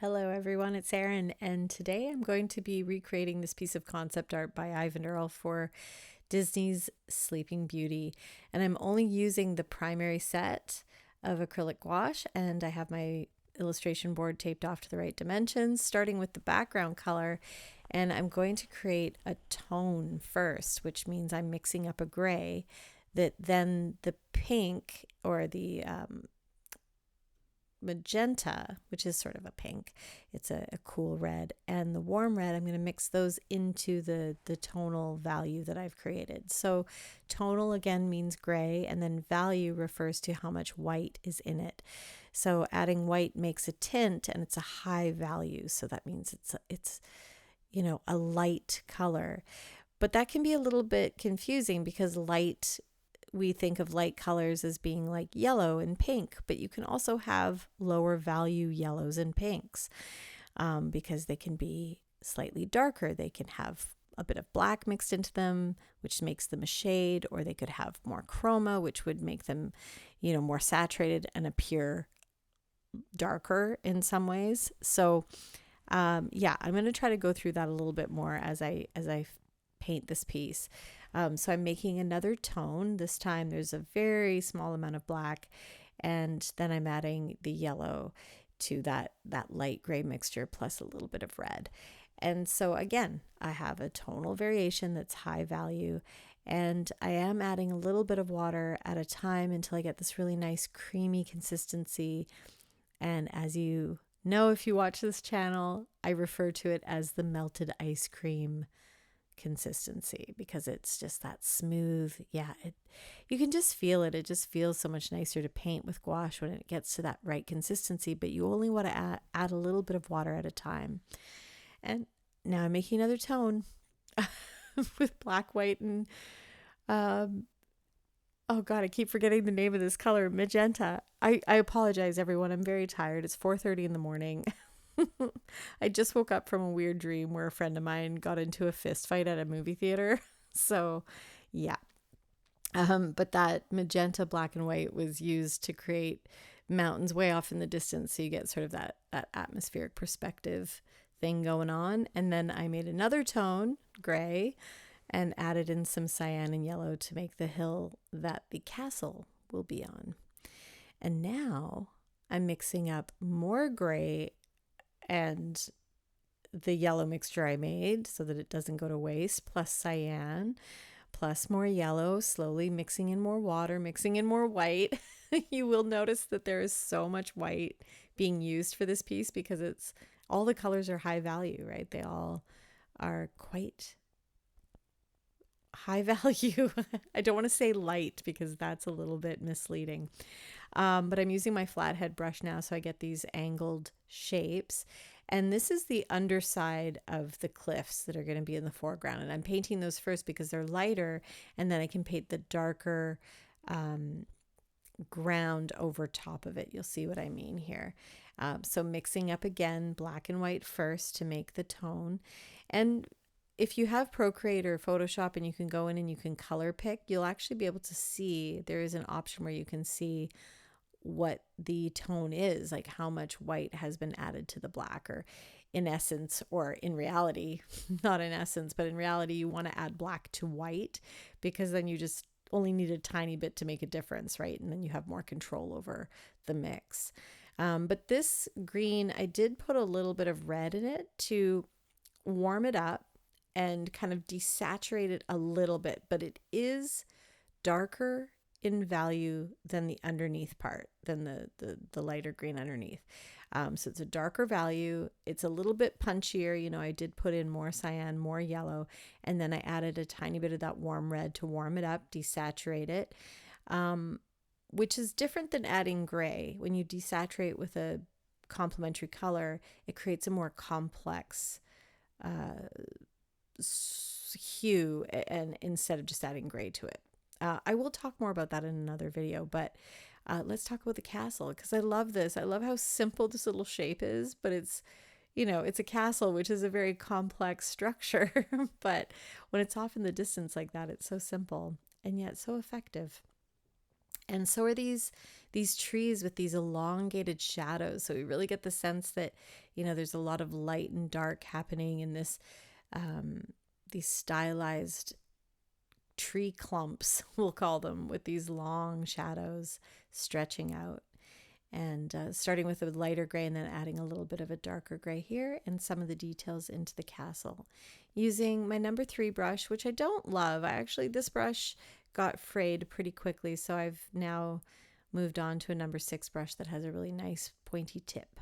Hello everyone, it's Erin, and today I'm going to be recreating this piece of concept art by Eyvind Earle for Disney's Sleeping Beauty. And I'm only using the primary set of acrylic gouache, and I have my illustration board taped off to the right dimensions, starting with the background color. And I'm going to create a tone first, which means I'm mixing up a gray that then the pink or the magenta, which is sort of a pink, it's a cool red, and the warm red, I'm going to mix those into the tonal value that I've created. So tonal again means gray, and then value refers to how much white is in it. So adding white makes a tint, and it's a high value, so that means it's a light color. But that can be a little bit confusing because light, we think of light colors as being like yellow and pink, but you can also have lower value yellows and pinks because they can be slightly darker. They can have a bit of black mixed into them, which makes them a shade, or they could have more chroma, which would make them, more saturated and appear darker in some ways. So I'm going to try to go through that a little bit more as I paint this piece. So I'm making another tone. This time there's a very small amount of black, and then I'm adding the yellow to that light gray mixture plus a little bit of red. And so again, I have a tonal variation that's high value, and I am adding a little bit of water at a time until I get this really nice creamy consistency. And as you know, if you watch this channel, I refer to it as the melted ice cream consistency because it's just that smooth. You can just feel it. It just feels so much nicer to paint with gouache when it gets to that right consistency, but you only want to add a little bit of water at a time. And now I'm making another tone with black, white, and oh god, I keep forgetting the name of this color, magenta. I apologize everyone, I'm very tired. It's 4:30 in the morning. I just woke up from a weird dream where a friend of mine got into a fist fight at a movie theater. So, yeah. But that magenta, black, and white was used to create mountains way off in the distance. So you get sort of that atmospheric perspective thing going on. And then I made another tone, gray, and added in some cyan and yellow to make the hill that the castle will be on. And now I'm mixing up more gray and the yellow mixture I made so that it doesn't go to waste, plus cyan, plus more yellow, slowly mixing in more water, mixing in more white. You will notice that there is so much white being used for this piece because all the colors are high value, right? They all are quite high value. I don't want to say light because that's a little bit misleading. But I'm using my flathead brush now, so I get these angled shapes. And this is the underside of the cliffs that are going to be in the foreground. And I'm painting those first because they're lighter, and then I can paint the darker ground over top of it. You'll see what I mean here. So mixing up again, black and white first to make the tone. And if you have Procreate or Photoshop and you can go in and you can color pick, you'll actually be able to see, there is an option where you can see what the tone is, like how much white has been added to the black, or in essence, or in reality, not in essence, but in reality, you want to add black to white because then you just only need a tiny bit to make a difference, right? And then you have more control over the mix. But this green, I did put a little bit of red in it to warm it up and kind of desaturate it a little bit, but it is darker in value than the underneath part, than the lighter green underneath. So it's a darker value. It's a little bit punchier. I did put in more cyan, more yellow, and then I added a tiny bit of that warm red to warm it up, desaturate it, which is different than adding gray. When you desaturate with a complementary color, it creates a more complex hue, and instead of just adding gray to it. I will talk more about that in another video, but let's talk about the castle because I love this. I love how simple this little shape is, but it's a castle, which is a very complex structure, but when it's off in the distance like that, it's so simple and yet so effective. And so are these trees with these elongated shadows. So we really get the sense that, you know, there's a lot of light and dark happening in this, these stylized tree clumps, we'll call them, with these long shadows stretching out. And starting with a lighter gray and then adding a little bit of a darker gray here and some of the details into the castle. Using my number 3 brush, which I don't love. This brush got frayed pretty quickly, so I've now moved on to a number 6 brush that has a really nice pointy tip.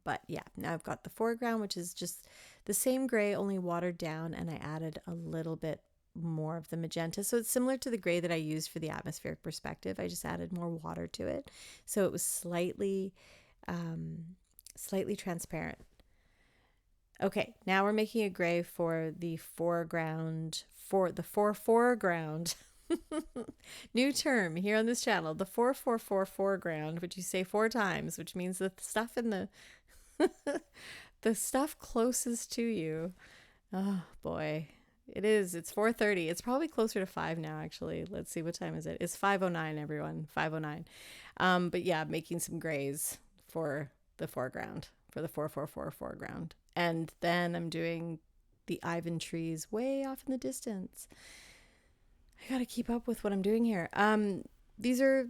But yeah, now I've got the foreground, which is just the same gray, only watered down, and I added a little bit more of the magenta. So it's similar to the gray that I used for the atmospheric perspective. I just added more water to it. So it was slightly transparent. Okay, now we're making a gray for the foreground, foreground. New term here on this channel, the 444 foreground, which you say 4 times, which means the stuff in the the stuff closest to you. Oh boy. It's 4:30. It's probably closer to 5 now, actually. Let's see, what time is it? It's 5:09, everyone. 5:09. But yeah, making some grays for the foreground, for the 444 foreground. And then I'm doing the Eyvind trees way off in the distance. I gotta keep up with what I'm doing here. These are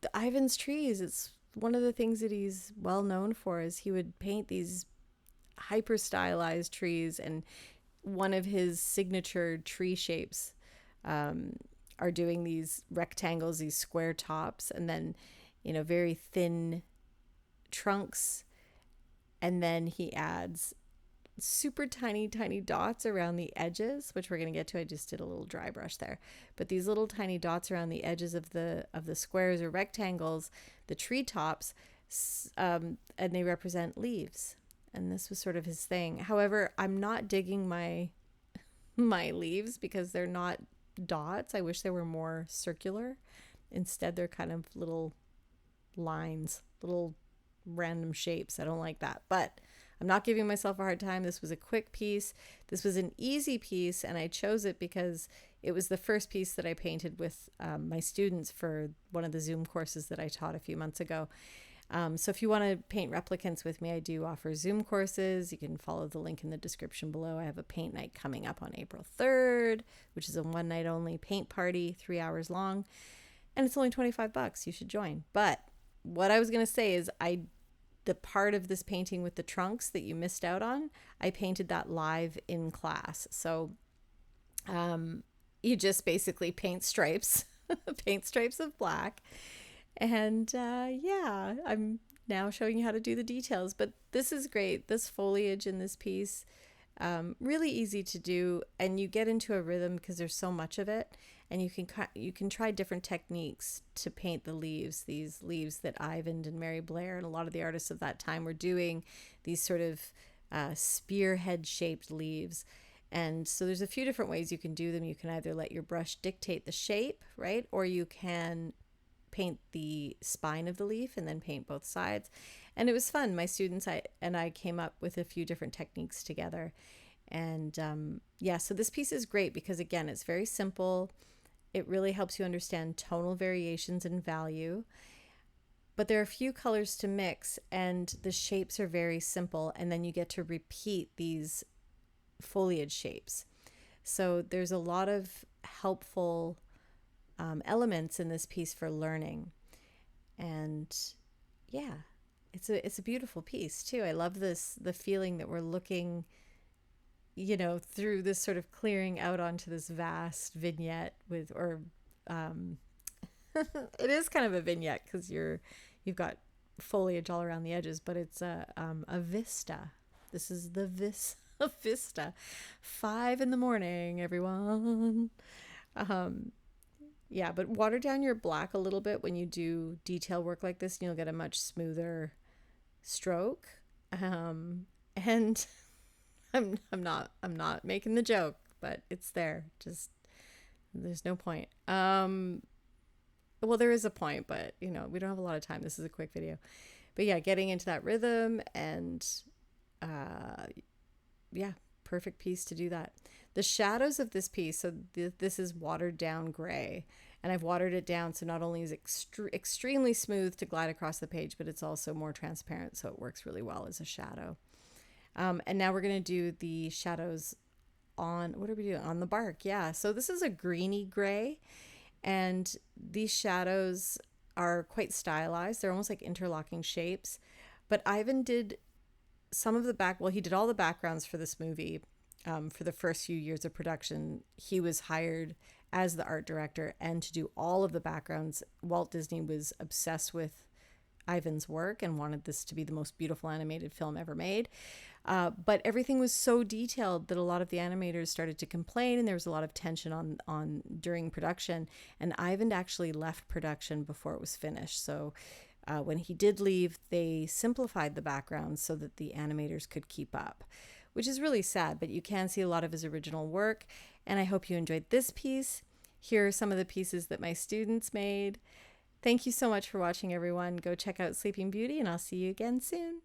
the Eyvind's trees. It's one of the things that he's well known for, is he would paint these hyper stylized trees, and one of his signature tree shapes are doing these rectangles, these square tops, and then, you know, very thin trunks. And then he adds super tiny dots around the edges, which we're going to get to. I just did a little dry brush there, but these little tiny dots around the edges of the squares or rectangles, the tree tops, and they represent leaves. And this was sort of his thing. However, I'm not digging my leaves because they're not dots. I wish they were more circular. Instead, they're kind of little lines, little random shapes. I don't like that, but I'm not giving myself a hard time. This was a quick piece. This was an easy piece, and I chose it because it was the first piece that I painted with my students for one of the Zoom courses that I taught a few months ago. So if you want to paint replicants with me, I do offer Zoom courses. You can follow the link in the description below. I have a paint night coming up on April 3rd, which is a 1 night only paint party, 3 hours long, and it's only $25. You should join. But what I was going to say is the part of this painting with the trunks that you missed out on, I painted that live in class. So you just basically paint stripes, paint stripes of black. And yeah, I'm now showing you how to do the details, but this is great. This foliage in this piece, really easy to do, and you get into a rhythm because there's so much of it, and you can try different techniques to paint the leaves, these leaves that Eyvind and Mary Blair and a lot of the artists of that time were doing, these sort of spearhead shaped leaves. And so there's a few different ways you can do them. You can either let your brush dictate the shape, right? Or you can paint the spine of the leaf and then paint both sides. And it was fun. My students and I came up with a few different techniques together. And yeah, so this piece is great because, again, it's very simple. It really helps you understand tonal variations and value. But there are a few colors to mix, and the shapes are very simple. And then you get to repeat these foliage shapes. So there's a lot of helpful elements in this piece for learning. And yeah, it's a beautiful piece too. I love the feeling that we're looking, you know, through this sort of clearing out onto this vast vignette it is kind of a vignette because you've got foliage all around the edges, but it's a vista. This is the vista. 5 a.m, everyone. Yeah, but water down your black a little bit when you do detail work like this, and you'll get a much smoother stroke. And I'm not making the joke, but it's there. Just there's no point. Well, there is a point, but you know, we don't have a lot of time. This is a quick video. But yeah, getting into that rhythm and yeah, perfect piece to do that. The shadows of this piece, so this is watered down gray, and I've watered it down, so not only is it extremely smooth to glide across the page, but it's also more transparent, so it works really well as a shadow. And now we're going to do the shadows on, what are we doing? On the bark, yeah. So this is a greeny gray, and these shadows are quite stylized. They're almost like interlocking shapes. But Eyvind did some of the he did all the backgrounds for this movie. For the first few years of production, he was hired as the art director and to do all of the backgrounds. Walt Disney was obsessed with Eyvind's work and wanted this to be the most beautiful animated film ever made. But everything was so detailed that a lot of the animators started to complain, and there was a lot of tension on during production. And Eyvind actually left production before it was finished. So when he did leave, they simplified the backgrounds so that the animators could keep up, which is really sad, but you can see a lot of his original work. And I hope you enjoyed this piece. Here are some of the pieces that my students made. Thank you so much for watching, everyone. Go check out Sleeping Beauty, and I'll see you again soon.